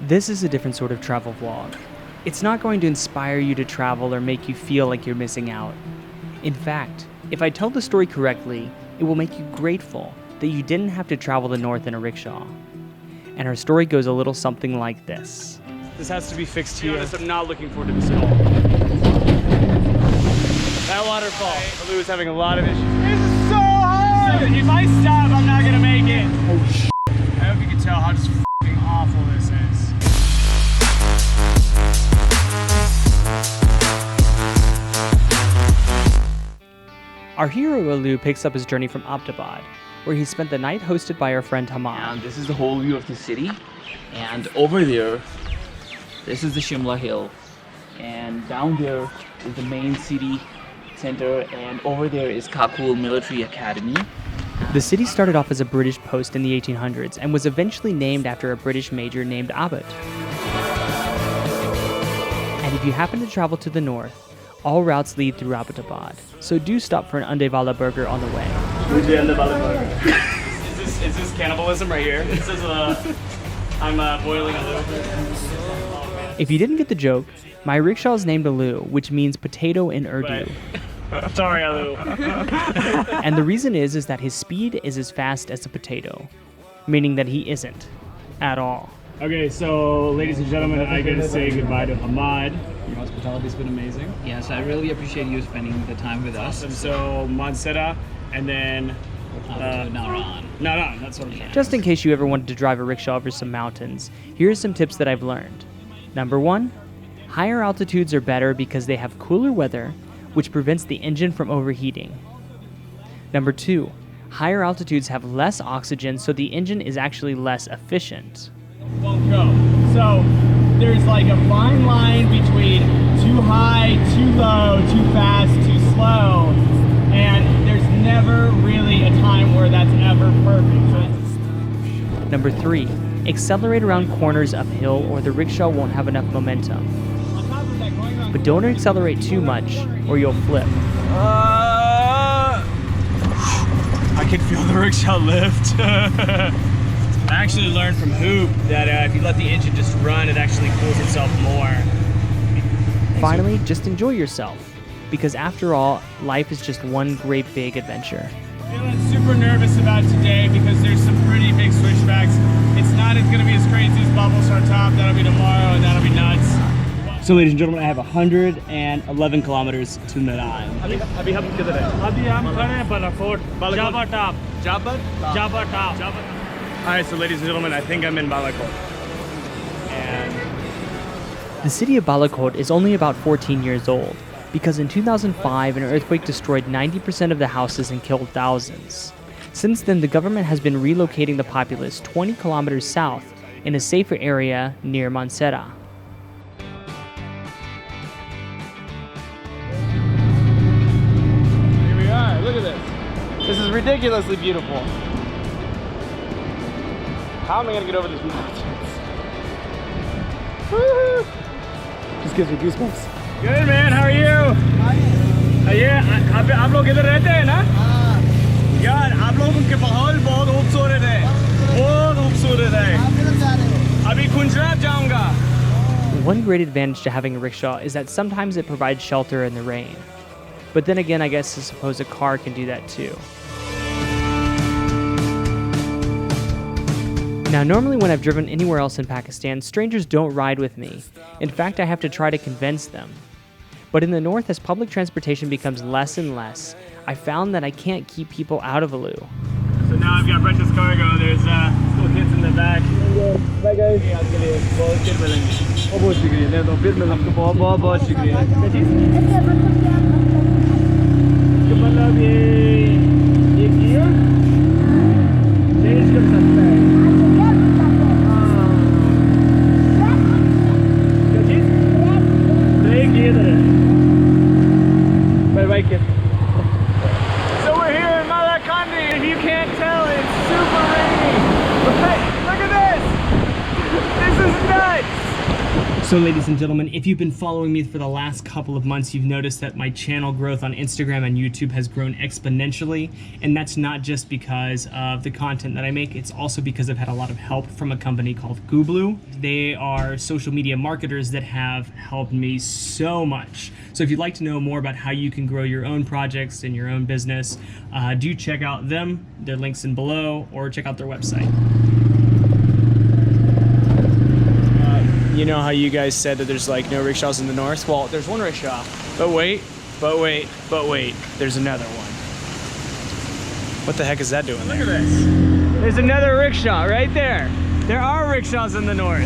This is a different sort of travel vlog. It's not going to inspire you to travel or make you feel like you're missing out. In fact, if I tell the story correctly, it will make you grateful that you didn't have to travel the north in a rickshaw. And our story goes a little something like this. This has to be fixed here. I'm not looking forward to this at all. That waterfall. Lou is having a lot of issues. This is so hard! If I stop, I'm not gonna make it. Oh shit. I hope you can tell how just f***ing awful this is. Our hero Lou picks up his journey from Abtabad, where he spent the night hosted by our friend Ahmed. And this is the whole view of the city. And over there, this is the Shimla Hill. And down there is the main city center. And over there is Kakul Military Academy. The city started off as a British post in the 1800s and was eventually named after a British major named Ahmed. And if you happen to travel to the north, all routes lead through Abbotabad, so do stop for an Andewala burger on the way. Is this cannibalism right here? This is I'm boiling a little bit. If you didn't get the joke, my rickshaw is named Alu, which means potato in Urdu. Sorry, Alu. And the reason is that his speed is as fast as a potato, meaning that he isn't at all. Okay, so ladies and gentlemen, I gotta say goodbye to Ahmed. Your hospitality's been amazing. Yes, I really appreciate you spending the time with us. And so Mansera, and then Naran. Naran, that's what I'm saying. Just in case you ever wanted to drive a rickshaw over some mountains, here are some tips that I've learned. Number 1, higher altitudes are better because they have cooler weather, which prevents the engine from overheating. Number 2, higher altitudes have less oxygen, so the engine is actually less efficient. Won't go. So there's like a fine line between too high, too low, too fast, too slow, and there's never really a time where that's ever perfect. Number 3, accelerate around corners uphill or the rickshaw won't have enough momentum. But don't accelerate too much or you'll flip. I can feel the rickshaw lift. I actually learned from Hoop that if you let the engine just run, it actually cools itself more. Finally, just enjoy yourself, because after all, life is just one great big adventure. Feeling super nervous about today because there's some pretty big switchbacks. It's not going to be as crazy as Babusar top. That'll be tomorrow, and that'll be nuts. So, ladies and gentlemen, I have 111 kilometers to Naran. Abhi hum kidhar hai? Abhi hum khade hain Balakot. Jabba top. Jabba top. Alright, so ladies and gentlemen, I think I'm in Balakot. And The city of Balakot is only about 14 years old, because in 2005 an earthquake destroyed 90% of the houses and killed thousands. Since then, the government has been relocating the populace 20 kilometers south in a safer area near Mansera. here we are, look at this. This is ridiculously beautiful. How am I going to get over these mountains? Woohoo! Just gives me goosebumps. Good man, how are you? आप लोग इधर रहते हैं ना? यार आप लोगों के माहौल बहुत खूबसूरत है, बहुत खूबसूरत है। अभी खुंजरात जाऊंगा। One great advantage to having a rickshaw is that sometimes it provides shelter in the rain. But then again, I guess I suppose a car can do that too. Now, normally when I've driven anywhere else in Pakistan, strangers don't ride with me. In fact, I have to try to convince them. But in the north, as public transportation becomes less and less, I found that I can't keep people out of Alu. So now I've got breakfast cargo. There's school kids in the back. Bye guys. बहुत शुक्रिया। फिर मिल आपको बहुत शुक्रिया। मतलब ये gear change कर सकता है। क्या चीज? ब्रेक ये इधर है। Bye kid. So we're here in Malakandi. If you can't tell, it's super rainy. But look at this! This is nuts! So ladies and gentlemen, if you've been following me for the last couple of months, you've noticed that my channel growth on Instagram and YouTube has grown exponentially. And that's not just because of the content that I make, it's also because I've had a lot of help from a company called Gooblu. They are social media marketers that have helped me so much. So if you'd like to know more about how you can grow your own projects and your own business, do check out them. Their links in below, or check out their website. You know how you guys said that there's like no rickshaws in the north? Well, there's one rickshaw, but wait, there's another one. What the heck is that doing there? Look at this. There's another rickshaw right there. There are rickshaws in the north.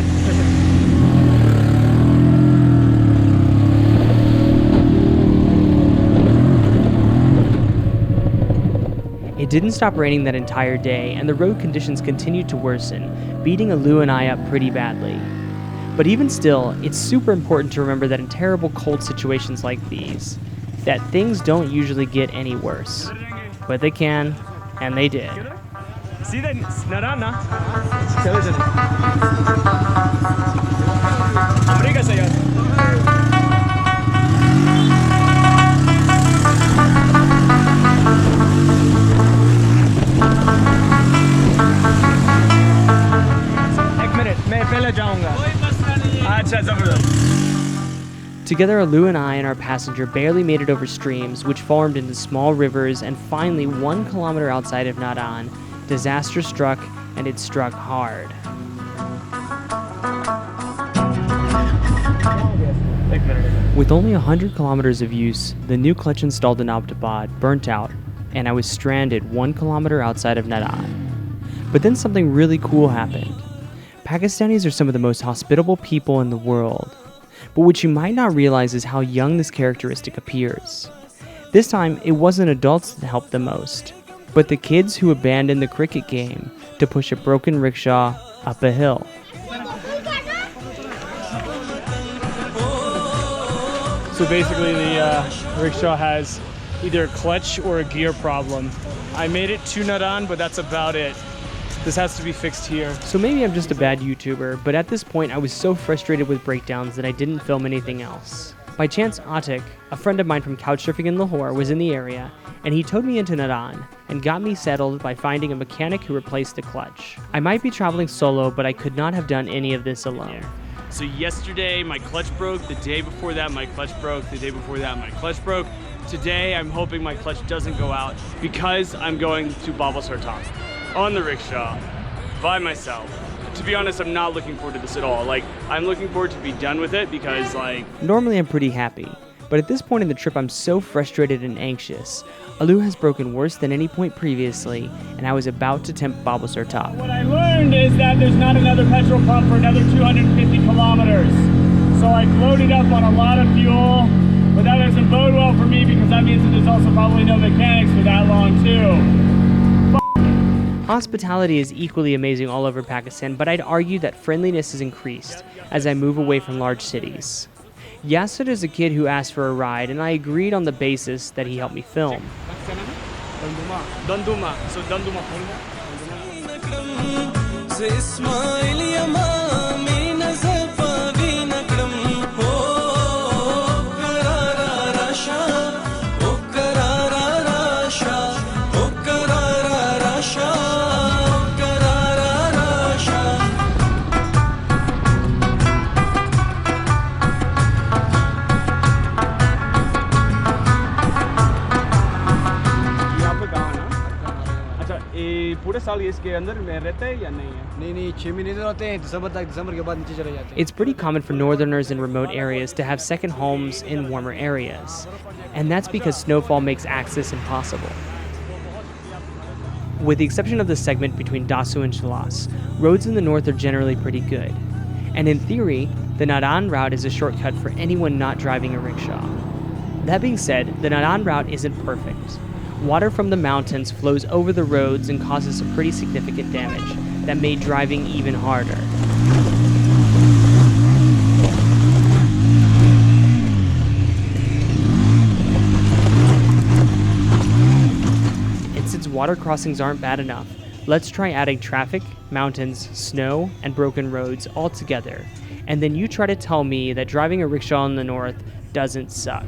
It didn't stop raining that entire day, and the road conditions continued to worsen, beating Alu and I up pretty badly. But even still, it's super important to remember that in terrible cold situations like these, that things don't usually get any worse. But they can, and they did. See that? Naran na? Together, Alu and I and our passenger barely made it over streams, which formed into small rivers, and finally, 1 kilometer outside of Naran, disaster struck, and it struck hard. With only 100 kilometers of use, the new clutch installed in Abbottabad burnt out, and I was stranded 1 kilometer outside of Naran. But then something really cool happened. Pakistanis are some of the most hospitable people in the world. But what you might not realize is how young this characteristic appears. This time, it wasn't adults that helped the most, but the kids who abandoned the cricket game to push a broken rickshaw up a hill. So basically the rickshaw has either a clutch or a gear problem. I made it to Naran, but that's about it. This has to be fixed here. So maybe I'm just a bad YouTuber, but at this point I was so frustrated with breakdowns that I didn't film anything else. By chance, Atik, a friend of mine from couchsurfing in Lahore, was in the area, and he towed me into Naran and got me settled by finding a mechanic who replaced the clutch. I might be traveling solo, but I could not have done any of this alone. So yesterday my clutch broke, the day before that my clutch broke, the day before that my clutch broke. Today I'm hoping my clutch doesn't go out because I'm going to Babusar on the rickshaw by myself. To be honest, I'm not looking forward to this at all. Like, I'm looking forward to be done with it because, like... Normally I'm pretty happy, but at this point in the trip I'm so frustrated and anxious. Alu has broken worse than any point previously, and I was about to tempt Babusar top. What I learned is that there's not another petrol pump for another 250 kilometers. So I loaded up on a lot of fuel, but that doesn't bode well for me because that means that there's also probably no mechanics for that long too. Hospitality is equally amazing all over Pakistan, but I'd argue that friendliness has increased as I move away from large cities. Yasser is a kid who asked for a ride, and I agreed on the basis that he helped me film. It's pretty common for northerners in remote areas to have second homes in warmer areas, and that's because snowfall makes access impossible. With the exception of the segment between Dasu and Shalas, roads in the north are generally pretty good, and in theory, the Naran route is a shortcut for anyone not driving a rickshaw. That being said, the Naran route isn't perfect. Water from the mountains flows over the roads and causes some pretty significant damage that made driving even harder. And since water crossings aren't bad enough, let's try adding traffic, mountains, snow, and broken roads all together, and then you try to tell me that driving a rickshaw in the north doesn't suck.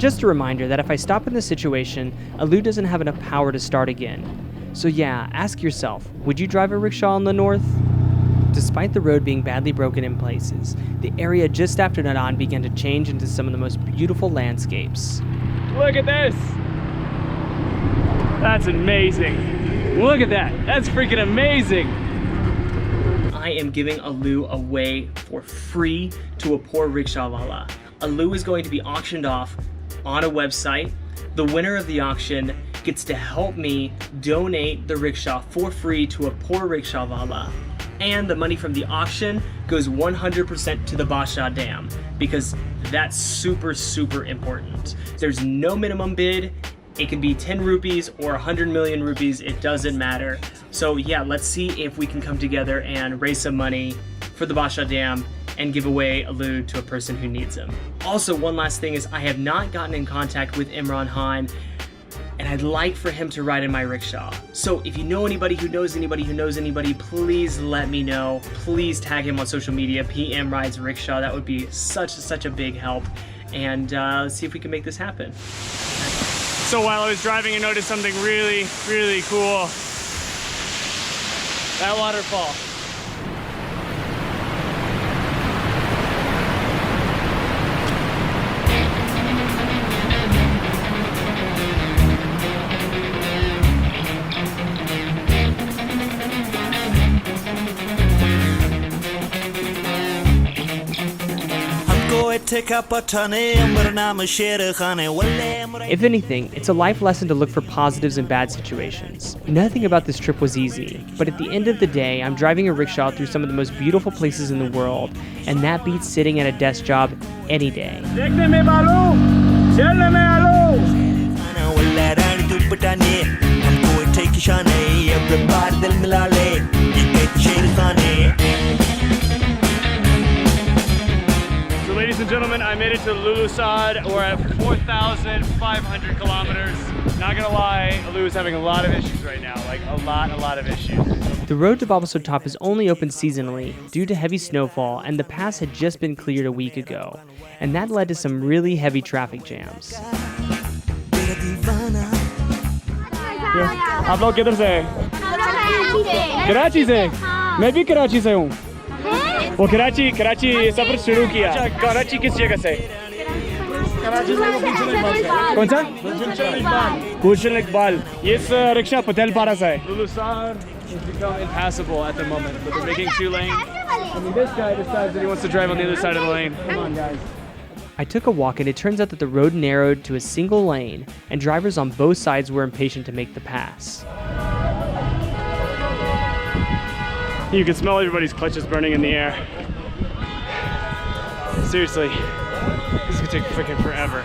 Just a reminder that if I stop in this situation, Alu doesn't have enough power to start again. So yeah, ask yourself, would you drive a rickshaw in the north? Despite the road being badly broken in places, the area just after JANAN began to change into some of the most beautiful landscapes. Look at this! That's amazing. Look at that. That's freaking amazing. I am giving Alu away for free to a poor rickshawwala. Alu is going to be auctioned off on a website. The winner of the auction gets to help me donate the rickshaw for free to a poor rickshawwala. And the money from the auction goes 100% to the Basha Dam, because that's super, super important. There's no minimum bid. It can be 10 rupees or 100 million rupees, it doesn't matter. So yeah, let's see if we can come together and raise some money for the Basha Dam and give away Alu to a person who needs them. Also, one last thing is I have not gotten in contact with Imran Khan, and I'd like for him to ride in my rickshaw. So if you know anybody who knows anybody who knows anybody, please let me know. Please tag him on social media, PM Rides Rickshaw. That would be such a big help. And let's see if we can make this happen. So while I was driving, I noticed something really, really cool. That waterfall. If anything, it's a life lesson to look for positives in bad situations. Nothing about this trip was easy, but at the end of the day, I'm driving a rickshaw through some of the most beautiful places in the world, and that beats sitting at a desk job any day. Ladies and gentlemen, I made it to Lulusad. We're at 4,500 kilometers. Not gonna lie, Alu is having a lot of issues right now, like a lot of issues. The road to Babusar Top is only open seasonally due to heavy snowfall, and the pass had just been cleared a week ago, and that led to some really heavy traffic jams. आप लोग किधर से हैं? कराची से। मैं भी कराची से हूँ। वो कराची सफर शुरू किया। कराची किस जगह से? कौन सा? गुलशन इकबाल। ये रिक्शा पटेलपारा से है। Lulusad has become impassable at the moment, but they're making 2 lanes. I mean, this guy decides that he wants to drive on the other side of the lane. Come on, guys. I took a walk, and it turns out that the road narrowed to a single lane, and drivers on both sides were impatient to make the pass. You can smell everybody's clutches burning in the air. Seriously, this is gonna take freaking forever.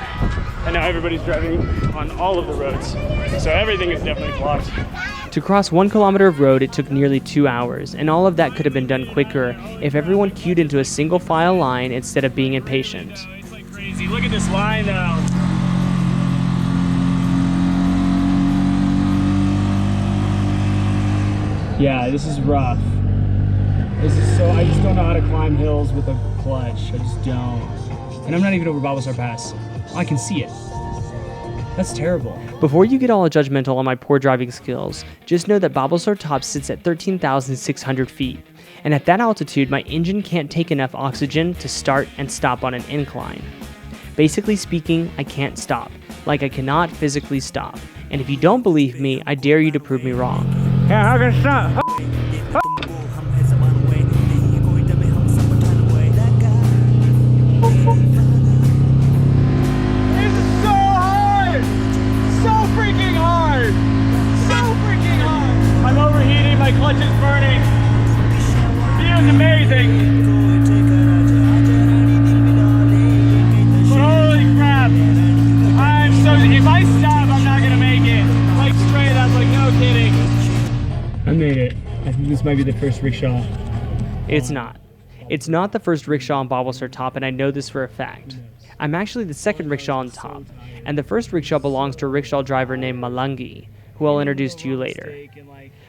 And now everybody's driving on all of the roads, so everything is definitely blocked. To cross 1 kilometer of road, it took nearly 2 hours, and all of that could have been done quicker if everyone queued into a single file line instead of being impatient. It's like crazy. Look at this line though. Yeah, this is rough. I just don't know how to climb hills with a clutch. I just don't. And I'm not even over Babusar Pass. I can see it. That's terrible. Before you get all judgmental on my poor driving skills, just know that Babusar Top sits at 13,600 feet. And at that altitude, my engine can't take enough oxygen to start and stop on an incline. Basically speaking, I can't stop. Like I cannot physically stop. And if you don't believe me, I dare you to prove me wrong. Yeah, how can I stop? My clutch is burning. Feels amazing. this might be the first rickshaw. It's not. It's not the first rickshaw on Babusar top, and I know this for a fact. I'm actually the second rickshaw on top, and the first rickshaw belongs to a rickshaw driver named Malangi, who I'll introduce to you later.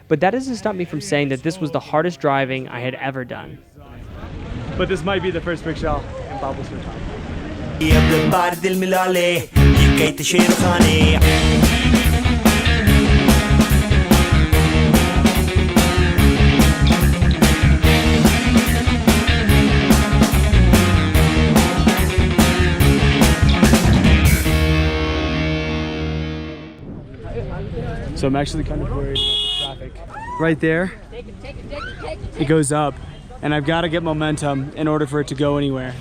But that doesn't stop me from saying that this was the hardest driving I had ever done. But this might be the first rickshaw in Babusar top. So I'm actually kind of worried about the traffic. Right there, it goes up, and I've got to get momentum in order for it to go anywhere.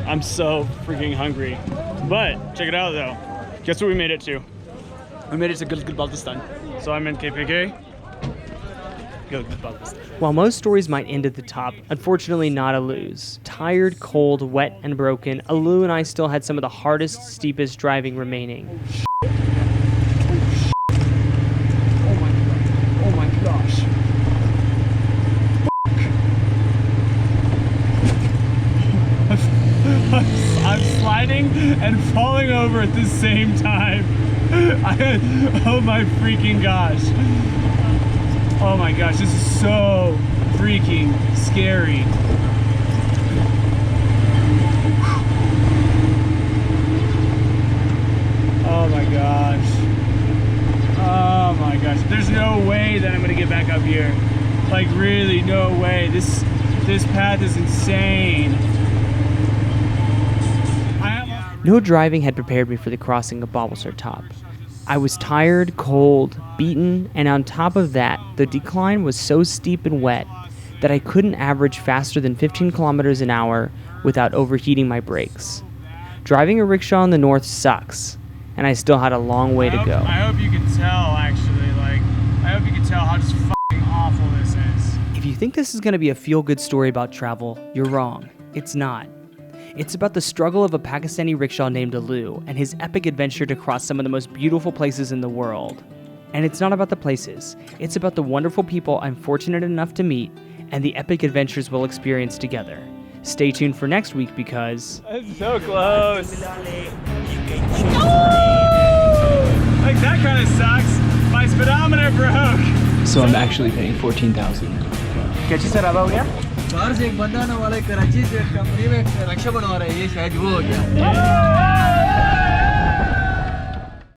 I'm so freaking hungry. But check it out though. Guess what we made it to? We made it to Gilgit-Baltistan. So I'm in KPK. Gilgit-Baltistan. While most stories might end at the top, unfortunately not Alu's. Tired, cold, wet, and broken, Alu and I still had some of the hardest, steepest driving remaining. I'm sliding and falling over at the same time. Oh my freaking gosh. Oh my gosh, this is so freaking scary. Oh my gosh. Oh my gosh. There's no way that I'm gonna get back up here. Like really, no way. This path is insane. No driving had prepared me for the crossing of Babusar top. I was tired, cold, beaten, and on top of that, the decline was so steep and wet that I couldn't average faster than 15 kilometers an hour without overheating my brakes. Driving a rickshaw in the north sucks, and I still had a long way to go. I hope you can tell, actually. Like, I hope you can tell how just fucking awful this is. If you think this is going to be a feel-good story about travel, you're wrong. It's not. It's about the struggle of a Pakistani rickshaw named Alu and his epic adventure to cross some of the most beautiful places in the world. And it's not about the places. It's about the wonderful people I'm fortunate enough to meet and the epic adventures we'll experience together. Stay tuned for next week because... It's so close. Like, that kind of sucks. My speedometer broke. So I'm actually paying 14,000. Catchy sir, ab ho gaya? बाहर से एक बंदा आने वाला है कराची से company में रक्षा बनवा रहा है ये शायद वो हो गया